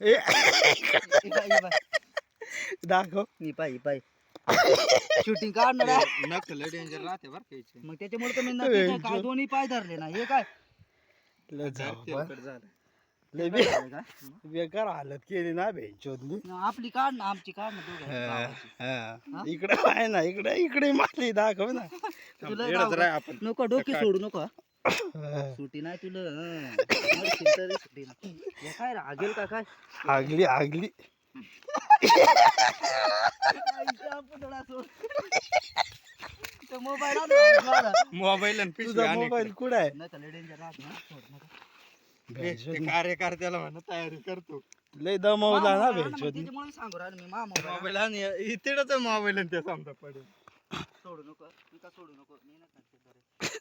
ए, इपाय दाखव. इपाय शूटिंग काढणार आहे. नकल डेंजर राहते बरं का याचे. मग त्याच्यामुळे तर मी नक्की काय काय दोन्ही पाय धरले ना हे काय लय जाऊ बा. तेलकट झालं. लय बेकार हालत केली ना भेंचोदनी. आपली काढ ना आमची काढ ना दोघं इकडे आहे ना, इकडे इकडे मारली दाखव ना. तुला येडच दाव- राह आपण. नको डोकी सोडू नको हा. सुटी नाही तुला मरशील तरी सुटी नाही. हे काय रागेल का काय आगली आगली. मोबाईल मोबाईल आणि पिशवी तुझा आणि मोबाईल कुठं आहे? नाही तर लय डेंजर राहत ना सोड नका. ते कार्यकर्त्याला म्हणा तयारी करतो. लय दमवला ना मग भेंचोदनी. त्याच्यामुळे सांगू राहिलो मी मा मोबाईल मोबाईल आणि इथेच मोबाईल आणि ते समजा पडेल. सोडू नको मी का सोडू नको मी नाही